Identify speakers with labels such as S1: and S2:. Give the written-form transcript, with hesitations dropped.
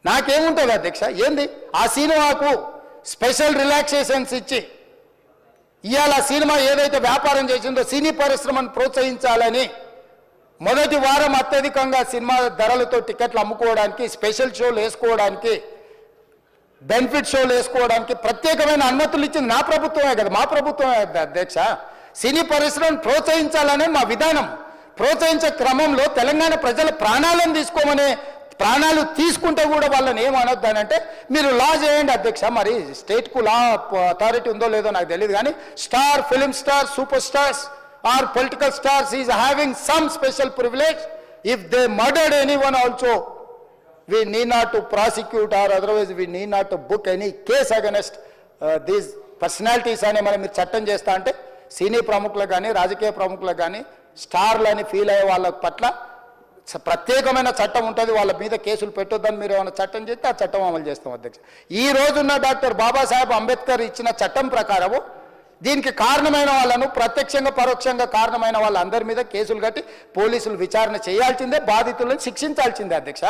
S1: నాకేముంటుంది అధ్యక్ష? ఏంది ఆ సినిమాకు స్పెషల్ రిలాక్సేషన్స్ ఇచ్చి ఇవాళ సినిమా ఏదైతే వ్యాపారం చేసిందో సినీ పరిశ్రమను ప్రోత్సహించాలని మొదటి వారం అత్యధికంగా సినిమా ధరలతో టికెట్లు అమ్ముకోవడానికి, స్పెషల్ షోలు వేసుకోవడానికి, బెనిఫిట్ షోలు వేసుకోవడానికి ప్రత్యేకమైన అనుమతులు ఇచ్చింది నా ప్రభుత్వమే కదా, మా ప్రభుత్వమే అధ్యక్ష. సినీ పరిశ్రమను ప్రోత్సహించాలనే మా విధానం. ప్రోత్సహించే క్రమంలో తెలంగాణ ప్రజల ప్రాణాలను తీసుకోమనే, ప్రాణాలు తీసుకుంటే కూడా వాళ్ళని ఏమనొద్దానంటే మీరు లా చేయండి అధ్యక్ష. మరి స్టేట్కు లా అథారిటీ ఉందో లేదో నాకు తెలియదు, కానీ star, film star, super stars or political stars is having some special privilege. If they murdered anyone also we need not to prosecute or otherwise we need not to book any case against these personalities అని మనం మీరు చట్టం చేస్తా అంటే సినీ ప్రముఖులకు కానీ, రాజకీయ ప్రముఖులకు కానీ, స్టార్లని ఫీల్ అయ్యే వాళ్ళ పట్ల ప్రత్యేకమైన చట్టం ఉంటుంది. వాళ్ళ మీద కేసులు పెట్టొద్దని మీరు ఏమైనా చట్టం చేస్తే ఆ చట్టం అమలు చేస్తాం అధ్యక్ష. ఈ రోజున్న డాక్టర్ బాబాసాహెబ్ అంబేద్కర్ ఇచ్చిన చట్టం ప్రకారము దీనికి కారణమైన వాళ్ళను, ప్రత్యక్షంగా పరోక్షంగా కారణమైన వాళ్ళందరి మీద కేసులు కట్టి పోలీసులు విచారణ చేయాల్సిందే, బాధితులను శిక్షించాల్సిందే అధ్యక్ష.